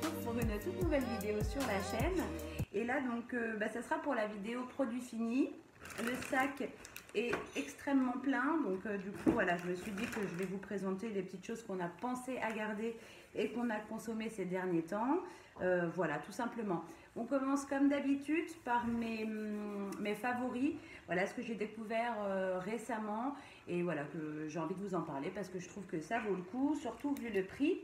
retrouve pour une toute nouvelle vidéo sur la chaîne. Et là donc ça sera pour la vidéo produit fini. Le sac est extrêmement plein, donc du coup voilà, je me suis dit que je vais vous présenter les petites choses qu'on a pensé à garder et qu'on a consommé ces derniers temps. Voilà, tout simplement. On commence comme d'habitude par mes favoris. Voilà ce que j'ai découvert récemment et voilà que j'ai envie de vous en parler parce que je trouve que ça vaut le coup, surtout vu le prix.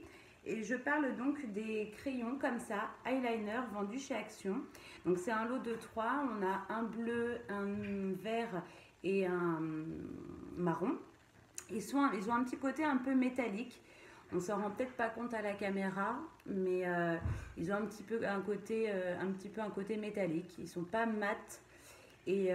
Et je parle donc des crayons comme ça, eyeliner, vendus chez Action. Donc c'est un lot de 3, on a un bleu, un vert et un marron. Ils ont un petit côté un peu métallique. On ne s'en rend peut-être pas compte à la caméra, mais ils ont un petit peu un côté métallique. Ils ne sont pas mat et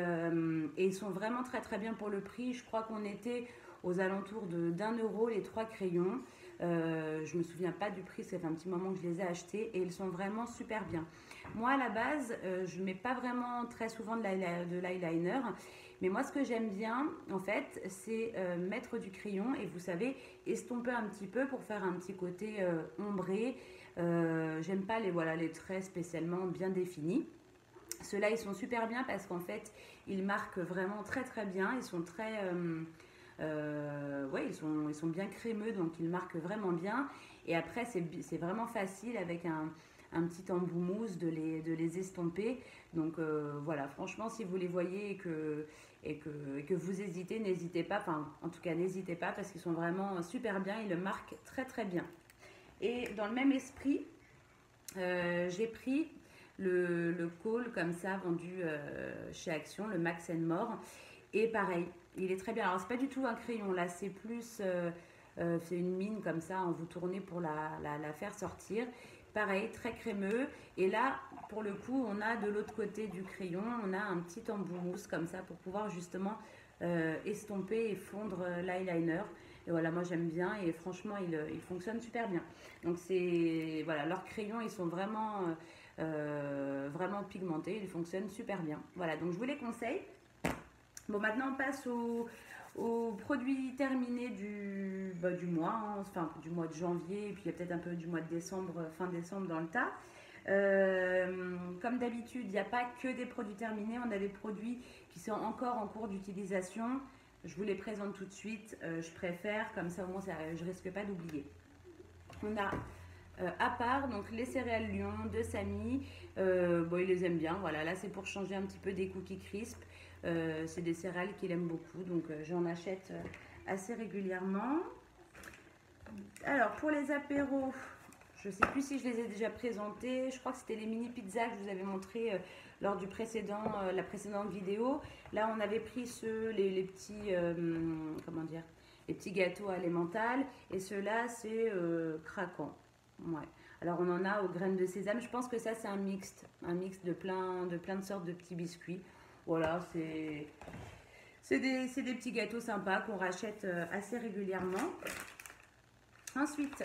ils sont vraiment très très bien pour le prix. Je crois qu'on était aux alentours d'1 euro les 3 crayons. Je me souviens pas du prix, ça fait un petit moment que je les ai achetés et ils sont vraiment super bien. Moi à la base, je mets pas vraiment très souvent de l'eyeliner, mais moi ce que j'aime bien en fait, c'est mettre du crayon et vous savez, estomper un petit peu pour faire un petit côté ombré. J'aime pas les traits spécialement bien définis. Ceux-là ils sont super bien parce qu'en fait ils marquent vraiment très très bien, ils sont très ouais, ils sont bien crémeux, donc ils marquent vraiment bien. Et après, c'est vraiment facile avec un petit embout mousse de les estomper. Donc voilà, franchement, si vous les voyez et que vous hésitez, n'hésitez pas. Enfin, en tout cas, n'hésitez pas parce qu'ils sont vraiment super bien. Ils le marquent très très bien. Et dans le même esprit, j'ai pris le col comme ça vendu chez Action, le Max More. Et pareil, il est très bien. Alors, c'est pas du tout un crayon, là, c'est plus. C'est une mine comme ça, vous tournez pour la faire sortir. Pareil, très crémeux. Et là, pour le coup, on a de l'autre côté du crayon, on a un petit embout mousse comme ça pour pouvoir justement estomper et fondre l'eyeliner. Et voilà, moi j'aime bien et franchement, il fonctionne super bien. Donc, c'est. Voilà, leurs crayons, ils sont vraiment pigmentés, ils fonctionnent super bien. Voilà, donc je vous les conseille. Bon, maintenant on passe aux produits terminés du mois, hein, enfin du mois de janvier, et puis il y a peut-être un peu du mois de décembre, fin décembre dans le tas. Comme d'habitude, il n'y a pas que des produits terminés, on a des produits qui sont encore en cours d'utilisation. Je vous les présente tout de suite, je préfère, comme ça au moins je ne risque pas d'oublier. On a à part donc les céréales Lion de Samy, bon il les aime bien, voilà, là c'est pour changer un petit peu des cookies crisp. C'est des céréales qu'il aime beaucoup, donc j'en achète assez régulièrement. Alors pour les apéros, je ne sais plus si je les ai déjà présentés, je crois que c'était les mini pizzas que je vous avais montré lors du la précédente vidéo. Là on avait pris les petits, comment dire, les petits gâteaux à l'emmental, et ceux-là c'est craquant. Ouais. Alors on en a aux graines de sésame, je pense que ça c'est un mix de plein de sortes de petits biscuits. Voilà, c'est des petits gâteaux sympas qu'on rachète assez régulièrement. Ensuite,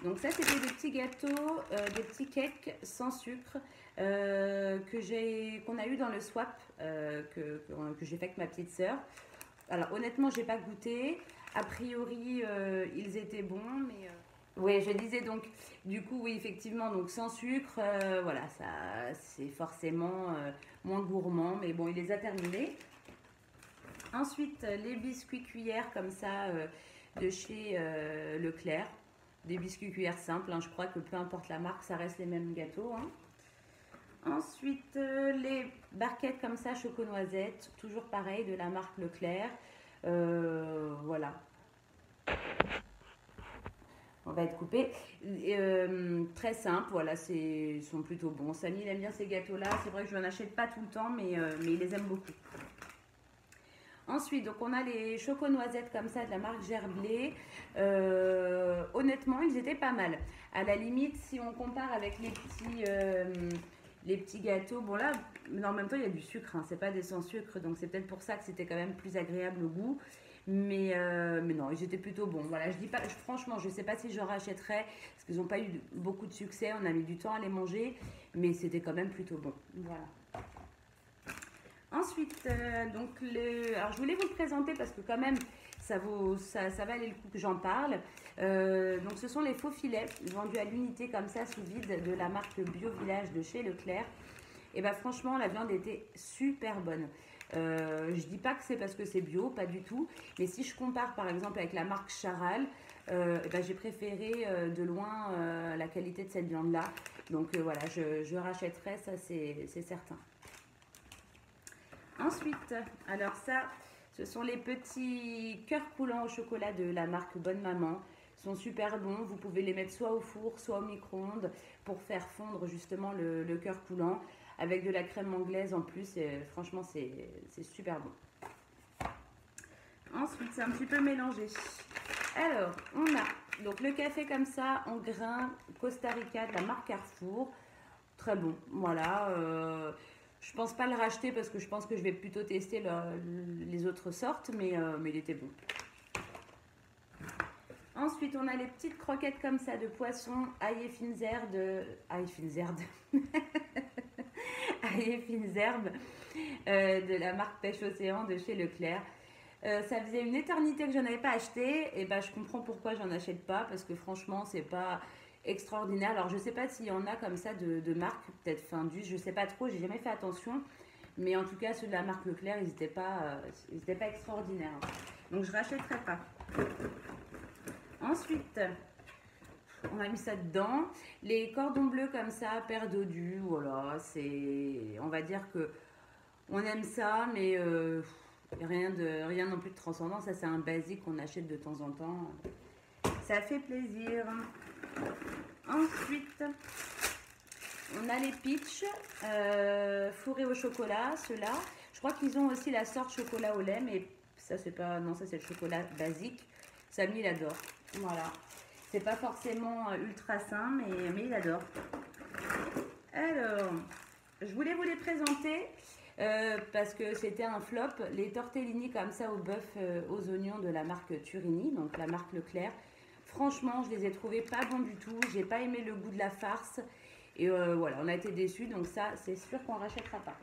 donc ça c'était des petits gâteaux, des petits cakes sans sucre qu'on a eu dans le swap que j'ai fait avec ma petite sœur. Alors honnêtement, j'ai pas goûté. A priori, ils étaient bons, mais oui, je disais donc, du coup, oui, effectivement, donc sans sucre, voilà, ça, c'est forcément moins gourmand, mais bon, il les a terminés. Ensuite, les biscuits cuillères comme ça de chez Leclerc, des biscuits cuillères simples, hein, je crois que peu importe la marque, ça reste les mêmes gâteaux. Hein. Ensuite, les barquettes comme ça, choco-noisette, toujours pareil, de la marque Leclerc, voilà. On va être coupé. Très simple, voilà, ils sont plutôt bons. Samy, il aime bien ces gâteaux-là. C'est vrai que je n'en achète pas tout le temps, mais il les aime beaucoup. Ensuite, donc on a les choco-noisettes comme ça de la marque Gerblé. Honnêtement, ils étaient pas mal. À la limite, si on compare avec les petits gâteaux, bon là, mais en même temps, il y a du sucre, hein, c'est pas des sans sucre, donc c'est peut-être pour ça que c'était quand même plus agréable au goût. Mais non, ils étaient plutôt bons. Voilà, je dis pas, franchement, je sais pas si j'en rachèterais parce qu'ils n'ont pas eu beaucoup de succès. On a mis du temps à les manger, mais c'était quand même plutôt bon. Voilà. Ensuite, donc alors je voulais vous le présenter parce que quand même ça valait le coup que j'en parle. Donc ce sont les faux filets vendus à l'unité comme ça sous vide de la marque Bio Village de chez Leclerc. Et bah franchement la viande était super bonne. Je dis pas que c'est parce que c'est bio, pas du tout. Mais si je compare par exemple avec la marque Charal, bah, j'ai préféré de loin la qualité de cette viande-là. Donc voilà, je rachèterai, ça c'est certain. Ensuite, alors ça, ce sont les petits cœurs coulants au chocolat de la marque Bonne Maman. Ils sont super bons, vous pouvez les mettre soit au four, soit au micro-ondes pour faire fondre justement le cœur coulant avec de la crème anglaise en plus. Et franchement, c'est super bon. Ensuite, c'est un petit peu mélangé. Alors, on a donc le café comme ça en grains Costa Rica de la marque Carrefour. Très bon, voilà. Je pense pas le racheter parce que je pense que je vais plutôt tester les autres sortes, mais il était bon. Ensuite, on a les petites croquettes comme ça de poisson ail et fines herbes ail et fines herbes de la marque Pêche Océan de chez Leclerc. Ça faisait une éternité que je n'en avais pas acheté et bah, je comprends pourquoi j'en achète pas parce que franchement c'est pas extraordinaire. Alors je sais pas s'il y en a comme ça de marque, peut-être Findus, je sais pas trop, j'ai jamais fait attention. Mais en tout cas ceux de la marque Leclerc ils n'étaient pas extraordinaires. Donc je rachèterai pas. Ensuite, on a mis ça dedans. Les cordons bleus comme ça, paire dodus, voilà, c'est, on va dire que on aime ça, mais rien non plus de transcendant. Ça c'est un basique qu'on achète de temps en temps. Ça fait plaisir. Ensuite, on a les peach fourrés au chocolat, ceux-là. Je crois qu'ils ont aussi la sorte chocolat au lait, mais ça c'est pas, non ça c'est le chocolat basique. Samy il adore. Voilà. C'est pas forcément ultra sain, mais il adore. Alors, je voulais vous les présenter parce que c'était un flop. Les tortellini comme ça au bœuf aux oignons de la marque Turini, donc la marque Leclerc. Franchement, je les ai trouvés pas bons du tout. J'ai pas aimé le goût de la farce. Et voilà, on a été déçus. Donc ça, c'est sûr qu'on rachètera pas.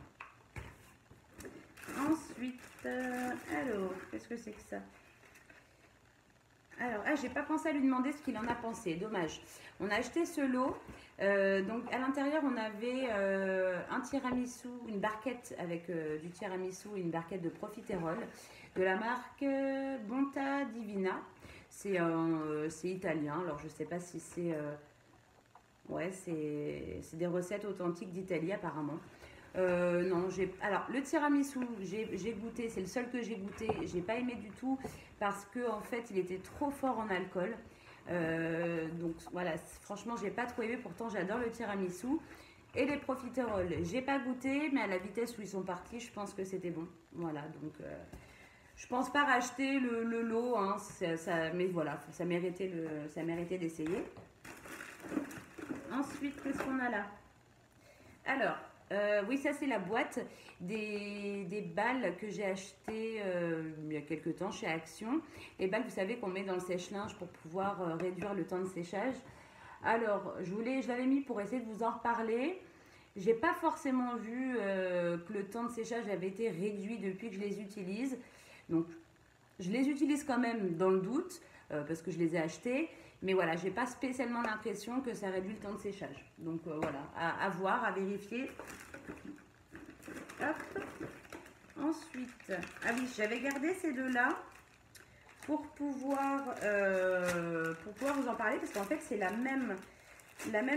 Ensuite, alors, qu'est-ce que c'est que ça? Alors, j'ai pas pensé à lui demander ce qu'il en a pensé, dommage. On a acheté ce lot, donc à l'intérieur on avait un tiramisu, une barquette avec du tiramisu et une barquette de profiterole de la marque Bonta Divina. C'est italien, alors je sais pas si c'est... ouais, c'est des recettes authentiques d'Italie apparemment. Non, alors le tiramisu, j'ai goûté, c'est le seul que j'ai goûté, j'ai pas aimé du tout parce que en fait il était trop fort en alcool. Donc voilà, franchement j'ai pas trop aimé, pourtant j'adore le tiramisu. Et les profiteroles, j'ai pas goûté, mais à la vitesse où ils sont partis, je pense que c'était bon. Voilà, donc je pense pas racheter le lot, hein, mais voilà, ça méritait d'essayer. Ensuite, qu'est-ce qu'on a là? Alors, oui, ça c'est la boîte des balles que j'ai achetées il y a quelques temps chez Action. Les balles, vous savez, qu'on met dans le sèche-linge pour pouvoir réduire le temps de séchage. Alors, je l'avais mis pour essayer de vous en reparler. J'ai pas forcément vu que le temps de séchage avait été réduit depuis que je les utilise. Donc, je les utilise quand même dans le doute parce que je les ai achetés. Mais voilà, j'ai pas spécialement l'impression que ça réduit le temps de séchage. Donc voilà, à voir, à vérifier. Hop. Ensuite, ah oui, j'avais gardé ces deux-là pour pouvoir vous en parler parce qu'en fait c'est la même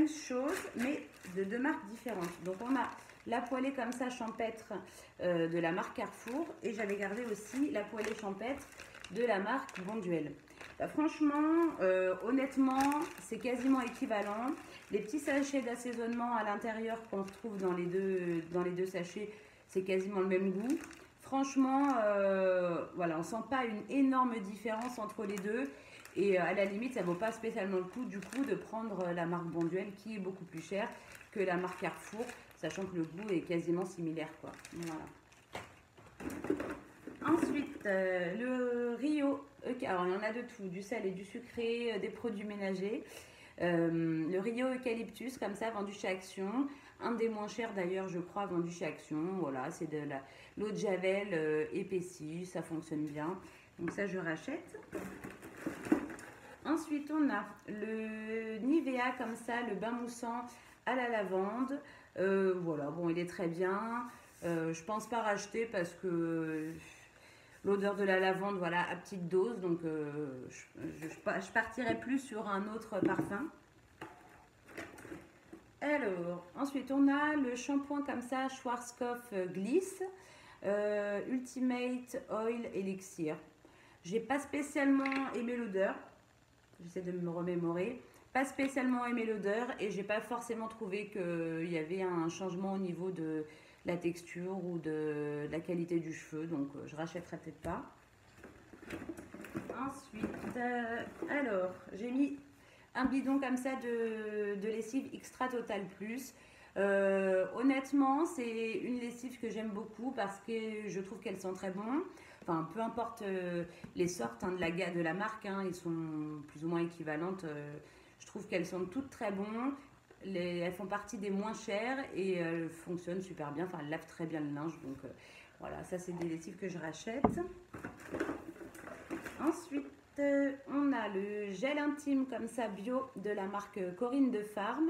chose mais de deux marques différentes. Donc on a la poêlée comme ça champêtre de la marque Carrefour et j'avais gardé aussi la poêlée champêtre de la marque Bonduelle. Bah, franchement, honnêtement, c'est quasiment équivalent. Les petits sachets d'assaisonnement à l'intérieur qu'on retrouve dans les deux sachets, c'est quasiment le même goût. Franchement, voilà, on sent pas une énorme différence entre les deux. Et à la limite, ça vaut pas spécialement le coup du coup de prendre la marque Bonduelle qui est beaucoup plus chère que la marque Carrefour, sachant que le goût est quasiment similaire, quoi. Voilà. Ensuite, le Rio, alors il y en a de tout, du salé, du sucré, des produits ménagers. Le Rio Eucalyptus, comme ça, vendu chez Action. Un des moins chers d'ailleurs, je crois, vendu chez Action. Voilà, c'est de l'eau de Javel épaissie, ça fonctionne bien. Donc ça, je rachète. Ensuite, on a le Nivea comme ça, le bain moussant à la lavande. Voilà, bon, il est très bien. Je pense pas racheter parce que l'odeur de la lavande, voilà, à petite dose. Donc, je partirai plus sur un autre parfum. Alors, ensuite, on a le shampoing comme ça, Schwarzkopf Gliss Ultimate Oil Elixir. J'ai pas spécialement aimé l'odeur. J'essaie de me remémorer. Pas spécialement aimé l'odeur et j'ai pas forcément trouvé qu'il y avait un changement au niveau de la texture ou de la qualité du cheveu. Donc, je rachèterai peut-être pas. Ensuite, alors, j'ai mis un bidon comme ça de lessive Extra Total Plus. Honnêtement, c'est une lessive que j'aime beaucoup parce que je trouve qu'elles sont très bonnes. Enfin, peu importe les sortes de la marque, ils sont plus ou moins équivalentes. Je trouve qu'elles sont toutes très bonnes. Elles font partie des moins chères et elles fonctionnent super bien. Enfin, elles lavent très bien le linge. Donc voilà, ça c'est des lessives que je rachète. Ensuite, on a le gel intime comme ça bio de la marque Corinne de Farm.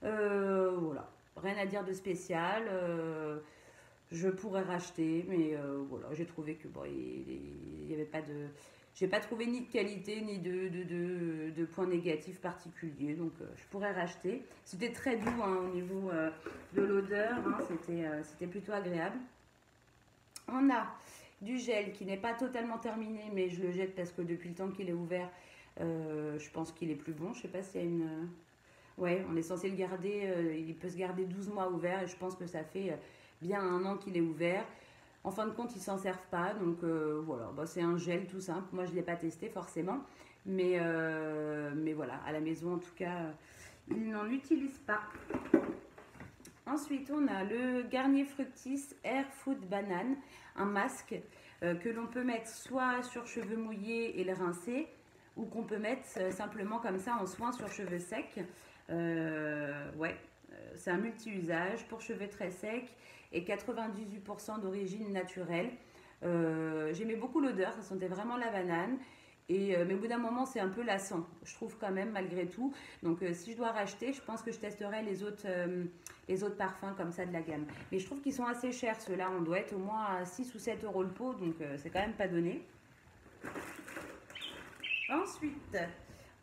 Voilà, rien à dire de spécial. Je pourrais racheter, mais voilà, j'ai trouvé que bon, il y avait pas de, j'ai pas trouvé ni de qualité ni de points négatifs particuliers, donc je pourrais racheter. C'était très doux au niveau de l'odeur, c'était plutôt agréable. On a du gel qui n'est pas totalement terminé, mais je le jette parce que depuis le temps qu'il est ouvert, je pense qu'il est plus bon. Je sais pas s'il y a une... Ouais, on est censé le garder, il peut se garder 12 mois ouvert et je pense que ça fait bien 1 an qu'il est ouvert. En fin de compte, ils ne s'en servent pas, donc voilà, bah, c'est un gel tout simple. Moi, je ne l'ai pas testé forcément, mais voilà, à la maison en tout cas, ils n'en utilisent pas. Ensuite, on a le Garnier Fructis Air Food Banane, un masque que l'on peut mettre soit sur cheveux mouillés et le rincer, ou qu'on peut mettre simplement comme ça en soin sur cheveux secs. Ouais, c'est un multi-usage pour cheveux très secs et 98% d'origine naturelle. J'aimais beaucoup l'odeur, ça sentait vraiment la banane. Mais au bout d'un moment, c'est un peu lassant, je trouve quand même, malgré tout. Donc, si je dois racheter, je pense que je testerai les autres parfums comme ça de la gamme. Mais je trouve qu'ils sont assez chers, ceux-là. On doit être au moins à 6 ou 7 euros le pot, donc c'est quand même pas donné. Ensuite,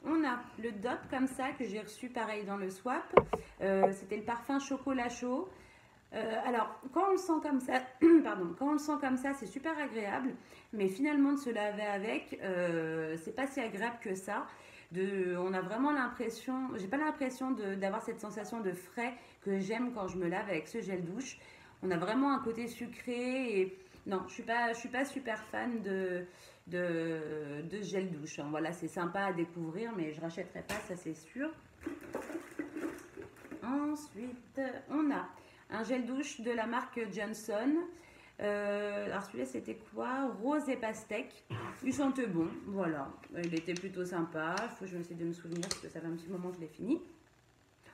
on a le DOP comme ça, que j'ai reçu pareil dans le swap. C'était le parfum chocolat chaud. Alors, quand on le sent comme ça, pardon, quand on le sent comme ça, c'est super agréable, mais finalement de se laver avec, c'est pas si agréable que ça. On a vraiment l'impression, j'ai pas l'impression d'avoir cette sensation de frais que j'aime quand je me lave avec ce gel douche. On a vraiment un côté sucré et non, je suis pas super fan de gel douche. Voilà, c'est sympa à découvrir, mais je rachèterai pas, ça c'est sûr. Ensuite, on a un gel douche de la marque Johnson. Alors celui-là c'était quoi? Rose et pastèque. Il sentait bon, voilà. Il était plutôt sympa. Il faut que je essaie de me souvenir parce que ça fait un petit moment que je l'ai fini.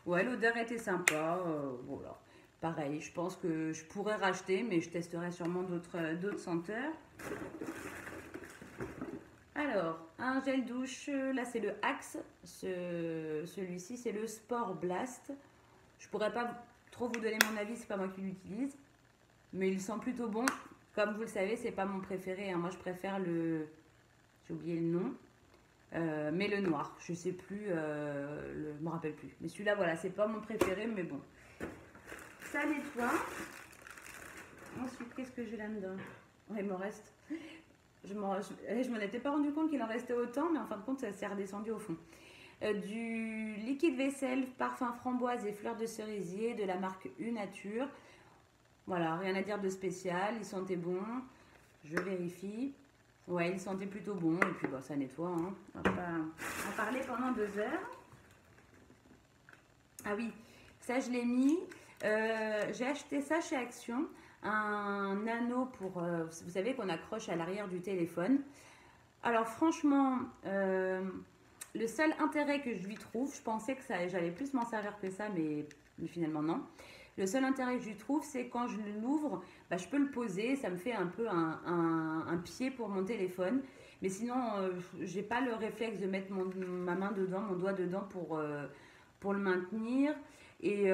Ouais, l'odeur était sympa. Voilà. Pareil, je pense que je pourrais racheter, mais je testerai sûrement d'autres senteurs. Alors, un gel douche, là c'est le Axe. Celui-ci c'est le Sport Blast. Je pourrais pas trop vous donner mon avis, c'est pas moi qui l'utilise, mais il sent plutôt bon. Comme vous le savez, c'est pas mon préféré, moi je préfère j'ai oublié le nom, mais le noir, je sais plus, je me rappelle plus, mais celui-là voilà, c'est pas mon préféré, mais bon, ça nettoie. Ensuite, qu'est-ce que j'ai là-dedans? Ouais, il me reste, je m'en étais pas rendu compte qu'il en restait autant, mais en fin de compte ça s'est redescendu au fond. Du liquide vaisselle, parfum framboise et fleurs de cerisier de la marque U-Nature. Voilà, rien à dire de spécial, il sentait bon, je vérifie. Ouais, il sentait plutôt bon, et puis bon, ça nettoie, on va pas en parler pendant 2 heures. Ah oui, ça je l'ai mis, j'ai acheté ça chez Action, un anneau pour, vous savez, qu'on accroche à l'arrière du téléphone. Alors franchement, le seul intérêt que je lui trouve, je pensais que j'allais plus m'en servir que ça, mais finalement non. Le seul intérêt que je trouve, c'est quand je l'ouvre, bah, je peux le poser, ça me fait un peu un pied pour mon téléphone. Mais sinon, j'ai pas le réflexe de mettre ma main dedans, mon doigt dedans pour le maintenir. Et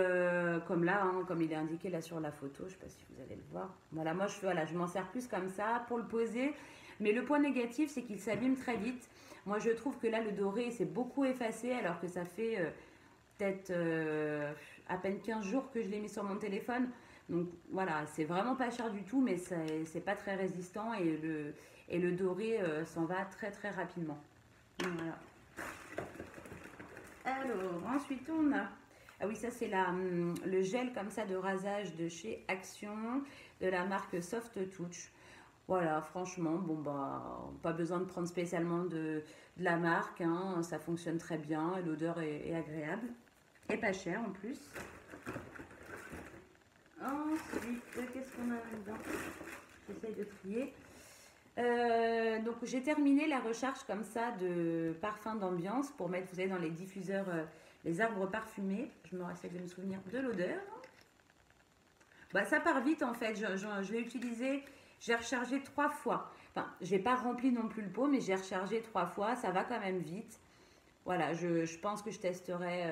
comme là, hein, comme il est indiqué là sur la photo, je sais pas si vous allez le voir. Voilà, moi je m'en sers plus comme ça pour le poser. Mais le point négatif, c'est qu'il s'abîme très vite. Moi, je trouve que là, le doré s'est beaucoup effacé, alors que ça fait peut-être à peine 15 jours que je l'ai mis sur mon téléphone. Donc voilà, c'est vraiment pas cher du tout, mais c'est pas très résistant et le doré s'en va très très rapidement. Voilà. Alors, ensuite on a... Ah oui, ça c'est le gel comme ça de rasage de chez Action, de la marque Soft Touch. Voilà, franchement, bon bah, pas besoin de prendre spécialement de la marque, hein, ça fonctionne très bien, et l'odeur est agréable et pas cher en plus. Ensuite, qu'est-ce qu'on a là-dedans? J'essaye de trier. Donc j'ai terminé la recharge comme ça de parfum d'ambiance pour mettre, vous savez, dans les diffuseurs, les arbres parfumés. Je me essaie de me souvenir de l'odeur. Bah, ça part vite en fait, je l'ai utilisé, j'ai rechargé 3 fois. Enfin, j'ai pas rempli non plus le pot, mais j'ai rechargé 3 fois, ça va quand même vite. Voilà, je pense que je testerai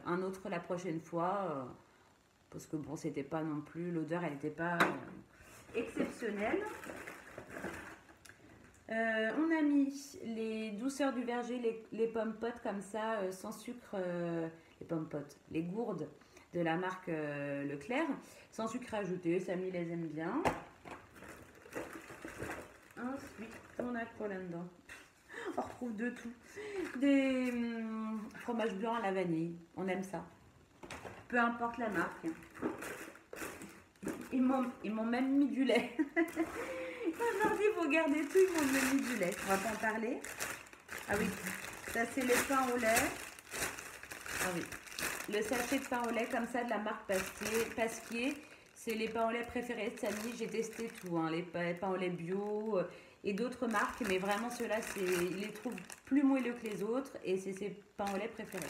un autre la prochaine fois, parce que bon, c'était pas non plus, l'odeur elle n'était pas exceptionnelle. On a mis les douceurs du verger, les pommes potes comme ça, sans sucre, les pommes potes, les gourdes de la marque Leclerc, sans sucre ajouté, Samy les aime bien. Ensuite, on a quoi là-dedans? On retrouve de tout. Des fromages blancs à la vanille, on aime ça. Peu importe la marque. Ils m'ont même mis du lait. Quand je leur dis il faut garder tout, ils m'ont même mis du lait. On va pas en parler. Ah oui, ça c'est les pains au lait. Ah oui, le sachet de pain au lait comme ça de la marque Pasquier. C'est les pains au lait préférés de Samy. J'ai testé tout, hein, les pains au lait bio et d'autres marques. Mais vraiment ceux-là, ils les trouvent plus moelleux que les autres. Et c'est ses pains au lait préférés.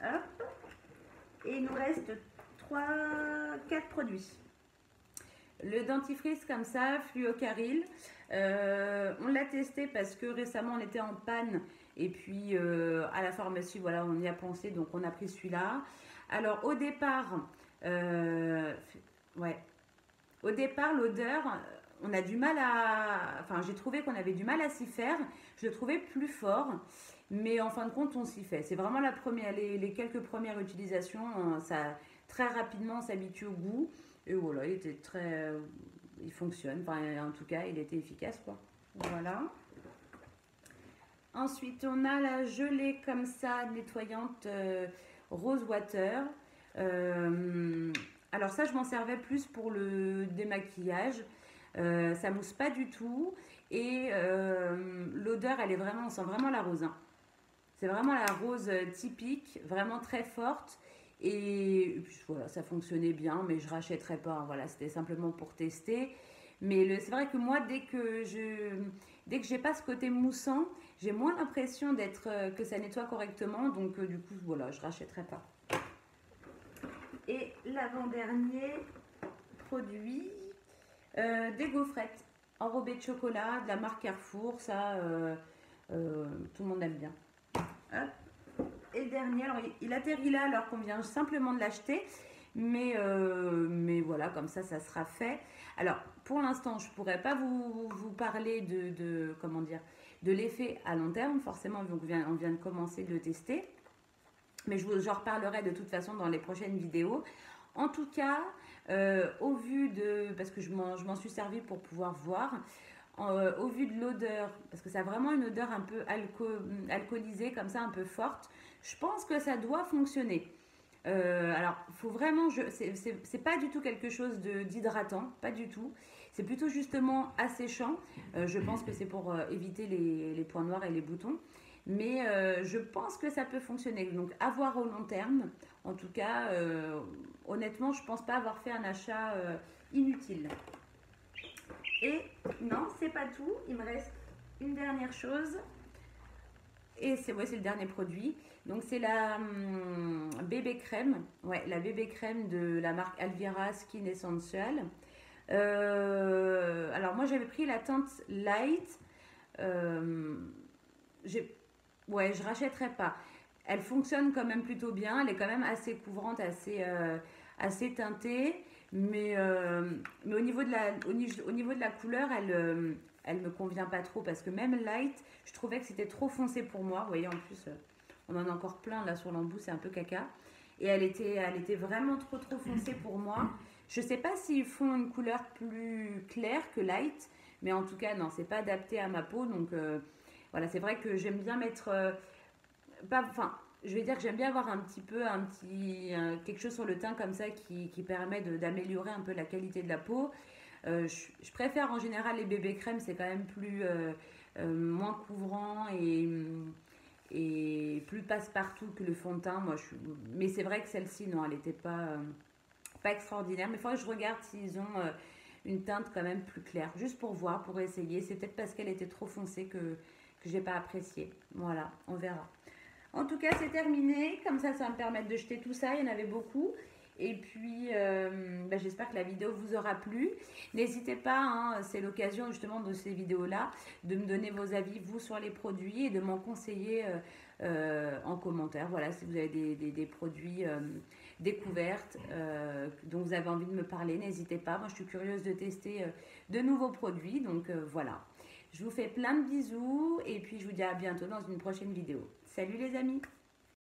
Hop. Et il nous reste 4 produits. Le dentifrice comme ça, Fluocaril. On l'a testé parce que récemment on était en panne. Et puis à la pharmacie, voilà, on y a pensé. Donc on a pris celui-là. Alors au départ, au départ l'odeur, on a du mal à... Enfin, j'ai trouvé qu'on avait du mal à s'y faire. Je le trouvais plus fort. Mais en fin de compte, on s'y fait. C'est vraiment les quelques premières utilisations. Ça, très rapidement, on s'habitue au goût. Et voilà, il fonctionne. Enfin, en tout cas, il était efficace, quoi. Voilà. Ensuite, on a la gelée comme ça, nettoyante Rose Water. Alors ça, je m'en servais plus pour le démaquillage. Ça mousse pas du tout. Et l'odeur, on sent vraiment la rose. Hein. C'est vraiment la rose typique, vraiment très forte. Et puis voilà, ça fonctionnait bien, mais je rachèterai pas. Hein, voilà, c'était simplement pour tester. Mais c'est vrai que moi, dès que j'ai pas ce côté moussant, j'ai moins l'impression que ça nettoie correctement. Donc du coup, voilà, je rachèterai pas. Et l'avant-dernier produit, des gaufrettes enrobées de chocolat de la marque Carrefour. Ça, tout le monde aime bien. Hop. Et le dernier, alors il atterrit là alors qu'on vient simplement de l'acheter, mais voilà, comme ça sera fait. Alors pour l'instant, je pourrais pas vous parler comment dire, de l'effet à long terme, forcément, on vient de commencer de le tester, mais j'en reparlerai de toute façon dans les prochaines vidéos. En tout cas, au vu parce que je m'en suis servi pour pouvoir voir. Au vu de l'odeur, parce que ça a vraiment une odeur un peu alcoolisée, comme ça, un peu forte, je pense que ça doit fonctionner. Alors, faut vraiment, c'est pas du tout quelque chose d'hydratant, pas du tout. C'est plutôt justement asséchant. Je pense que c'est pour éviter les points noirs et les boutons. Mais je pense que ça peut fonctionner. Donc, à voir au long terme. En tout cas, honnêtement, je pense pas avoir fait un achat inutile. Et non, c'est pas tout. Il me reste une dernière chose. Et c'est ouais, c'est le dernier produit. Donc c'est la bébé crème. Ouais, la bébé crème de la marque Alvira Skin Essential. Alors moi j'avais pris la teinte light. Euh, j'ai, ouais, je rachèterai pas. Elle fonctionne quand même plutôt bien. Elle est quand même assez couvrante, assez teintée. Mais au niveau de la couleur, elle me convient pas trop parce que même light, je trouvais que c'était trop foncé pour moi. Vous voyez, en plus, on en a encore plein là sur l'embout, c'est un peu caca. Et elle était vraiment trop foncée pour moi. Je sais pas s'ils font une couleur plus claire que light, mais en tout cas, non, c'est pas adapté à ma peau. Donc voilà, c'est vrai que j'aime bien mettre. Pas, enfin, je vais dire que j'aime bien avoir quelque chose sur le teint comme ça qui permet d'améliorer un peu la qualité de la peau. Je préfère en général les bébés crèmes, c'est quand même moins couvrant et plus passe-partout que le fond de teint. Mais c'est vrai que celle-ci, non, elle n'était pas extraordinaire. Mais il faudrait que je regarde s'ils ont une teinte quand même plus claire, juste pour voir, pour essayer. C'est peut-être parce qu'elle était trop foncée que j'ai pas apprécié. Voilà, on verra. En tout cas, c'est terminé. Comme ça va me permettre de jeter tout ça. Il y en avait beaucoup. Et puis, j'espère que la vidéo vous aura plu. N'hésitez pas, hein, c'est l'occasion justement de ces vidéos-là, de me donner vos avis, vous, sur les produits et de m'en conseiller en commentaire. Voilà, si vous avez des produits découvertes dont vous avez envie de me parler, n'hésitez pas. Moi, je suis curieuse de tester de nouveaux produits. Donc, voilà. Je vous fais plein de bisous et puis je vous dis à bientôt dans une prochaine vidéo. Salut les amis!